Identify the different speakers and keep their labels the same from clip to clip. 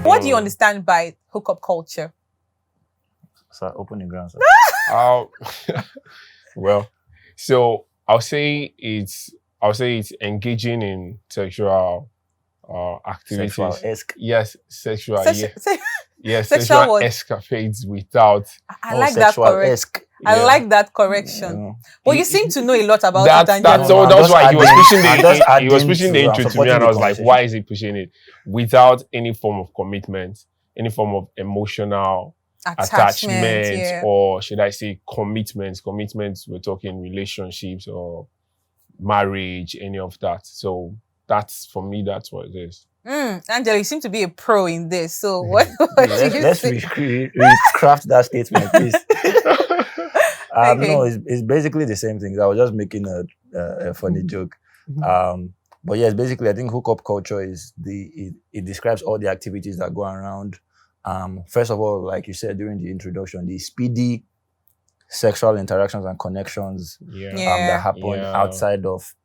Speaker 1: What do you understand by hookup culture?
Speaker 2: So open the ground.
Speaker 3: Well, so I'll say it's engaging in sexual activities.
Speaker 2: Sexual-esque.
Speaker 3: Yes, sexual. Yes,
Speaker 1: Sexual what?
Speaker 3: escapades without.
Speaker 1: I like that correction.
Speaker 2: Sexual-esque.
Speaker 1: I like that correction. But you seem to know a lot about it.
Speaker 3: That's
Speaker 1: Angelo.
Speaker 3: why he was pushing
Speaker 2: he was
Speaker 3: pushing the intro to me, and I was like, why is he pushing it? Without any form of commitment, any form of emotional attachment, or should I say commitments? Commitments, we're talking relationships or marriage, any of that. So that's, for me, that's what it is.
Speaker 1: Angela, you seem to be a pro in this. So what
Speaker 2: let's recraft that statement, please.
Speaker 1: Okay.
Speaker 2: No, it's basically the same thing. I was just making a funny joke. But yes, basically, I think hookup culture is it describes all the activities that go around. First of all, like you said during the introduction, the speedy sexual interactions and connections that happen outside of,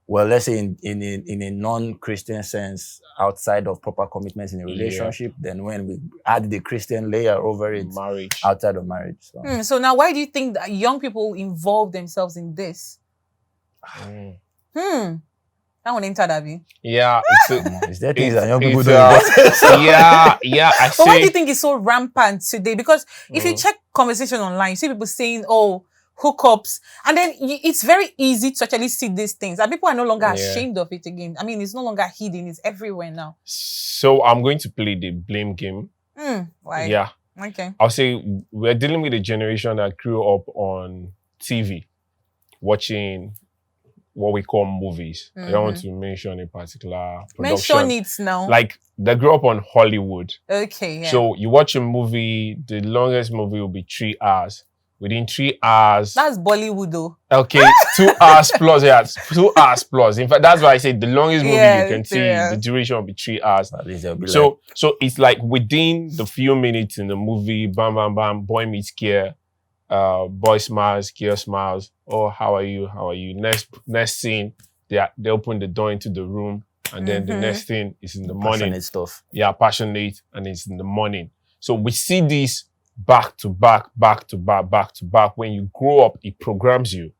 Speaker 2: well, let's say in a non-Christian sense, outside of proper commitments in a relationship, then when we add the Christian layer over it,
Speaker 3: marriage,
Speaker 2: outside of marriage.
Speaker 1: So now, why do you think that young people involve themselves in this? That one entered, Abby.
Speaker 3: Yeah,
Speaker 2: is there things that young people don't?
Speaker 3: I see.
Speaker 1: But why do you think it's so rampant today? Because if you check conversation online, you see people saying, "Oh, hookups," and then it's very easy to actually see these things, and people are no longer ashamed of it again. I mean, it's no longer hidden; it's everywhere now.
Speaker 3: So I'm going to play the blame game.
Speaker 1: Why?
Speaker 3: Yeah.
Speaker 1: Okay.
Speaker 3: I'll say we're dealing with a generation that grew up on TV, watching what we call movies. I don't want to mention a particular production.
Speaker 1: Mention it now.
Speaker 3: Like, they grew up on Hollywood.
Speaker 1: Okay, yeah.
Speaker 3: So you watch a movie, the longest movie will be 3 hours. Within 3 hours...
Speaker 1: That's Bollywood, though.
Speaker 3: Okay, 2 hours plus, 2 hours plus. In fact, that's why I said the longest movie you can see, the duration will be 3 hours. So it's like within the few minutes in the movie, bam, bam, bam, boy meets girl, boy smiles, girl smiles. Oh, how are you? How are you? Next scene, they open the door into the room, and then the next thing is in the morning.
Speaker 2: Passionate stuff.
Speaker 3: Yeah, passionate, and it's in the morning. So we see this back to back, back to back, back to back. When you grow up, it programs you.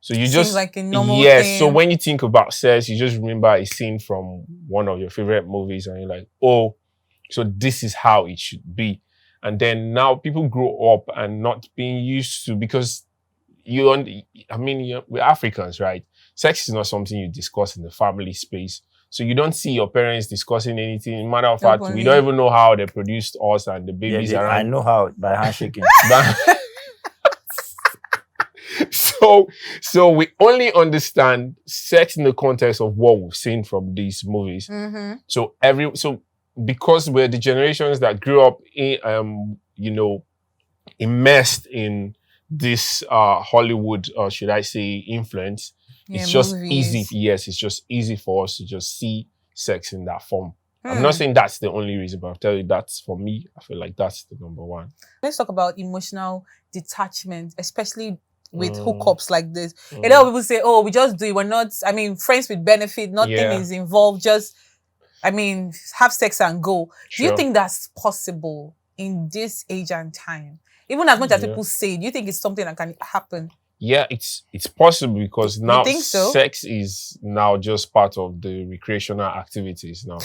Speaker 3: So you just
Speaker 1: like a normal thing.
Speaker 3: So when you think about sex, you just remember a scene from one of your favorite movies, and you're like, oh, so this is how it should be. And then now people grow up and not being used to, because we're Africans, right? Sex is not something you discuss in the family space. So you don't see your parents discussing anything. Matter of fact, we don't even know how they produced us and the babies around.
Speaker 2: I know how, by handshaking.
Speaker 3: So we only understand sex in the context of what we've seen from these movies. So because we're the generations that grew up in, immersed in this Hollywood, or should I say, influence, it's just easy. Yes, it's just easy for us to just see sex in that form. I'm not saying that's the only reason, but I'll tell you that's, for me, I feel like that's the number one.
Speaker 1: Let's talk about emotional detachment, especially with hookups like this. A lot of people say, oh, we just do it. We're not, friends with benefit. Nothing is involved. Just, have sex and go. Do you think that's possible in this age and time? Even as much as people say, do you think it's something that can happen?
Speaker 3: Yeah, it's possible, because now
Speaker 1: so?
Speaker 3: Sex is now just part of the recreational activities now.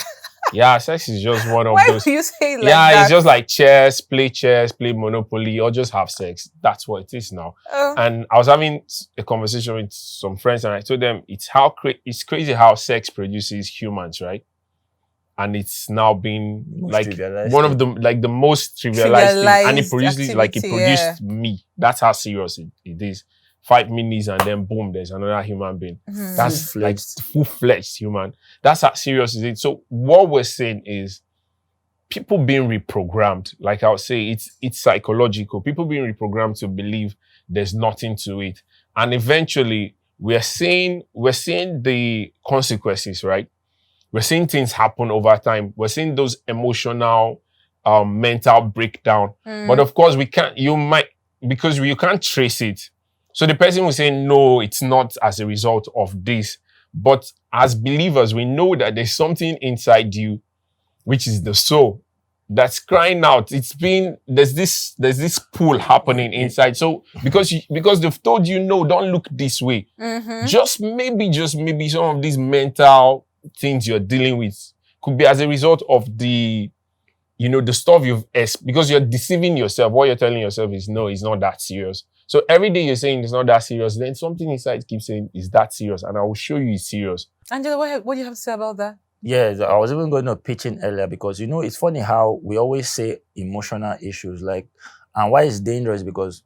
Speaker 3: Yeah, sex is just one of those.
Speaker 1: Why do you say like that?
Speaker 3: It's just like chess, play Monopoly, or just have sex. That's what it is now. And I was having a conversation with some friends, and I told them it's crazy how sex produces humans, right? And it's now been one of the most trivialized things. And it produced me. That's how serious it is. 5 minutes and then boom, there's another human being. That's like full-fledged human. That's how serious it is. So what we're saying is people being reprogrammed. Like I would say, it's psychological. People being reprogrammed to believe there's nothing to it. And eventually we're seeing the consequences, right? We're seeing things happen over time. We're seeing those emotional, mental breakdown. But of course because you can't trace it. So the person will say, no, it's not as a result of this. But as believers, we know that there's something inside you, which is the soul, that's crying out. There's this pull happening inside. So because they've told you, no, don't look this way. Just maybe some of these mental things you're dealing with could be as a result of the stuff because you're deceiving yourself. What you're telling yourself is, no, it's not that serious. So every day you're saying it's not that serious, then something inside keeps saying it's that serious, and I will show you it's serious.
Speaker 1: Angela, what do you have to say about that?
Speaker 2: Yeah, I was even going to pitch in earlier because, it's funny how we always say emotional issues, and why it's dangerous because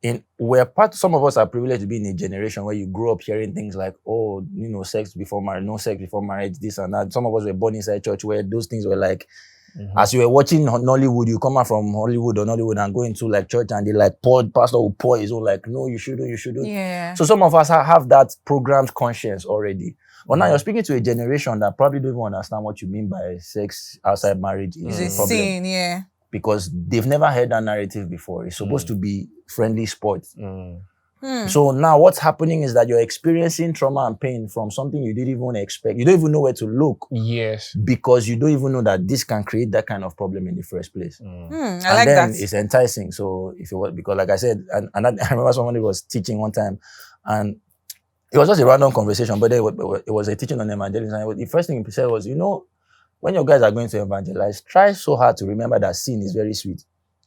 Speaker 2: some of us are privileged to be in a generation where you grew up hearing things like, oh, sex before marriage, no sex before marriage, this and that. Some of us were born inside church where those things were like, as you were watching Nollywood, you come out from Hollywood or Nollywood and go into church and they pastor will pour his own no, you shouldn't.
Speaker 1: Yeah.
Speaker 2: So some of us have that programmed conscience already. But now you're speaking to a generation that probably don't even understand what you mean by sex outside marriage is a problem.
Speaker 1: Sin, yeah.
Speaker 2: Because they've never heard that narrative before. It's supposed to be friendly sport. So now what's happening is that you're experiencing trauma and pain from something you didn't even expect. You don't even know where to look.
Speaker 3: Yes.
Speaker 2: Because you don't even know that this can create that kind of problem in the first place.
Speaker 1: I like that.
Speaker 2: It's enticing. So because like I said, and I remember somebody was teaching one time and it was just a random conversation, but it was a teaching on evangelism. And the first thing he said was, when your guys are going to evangelize, try so hard to remember that sin is very sweet.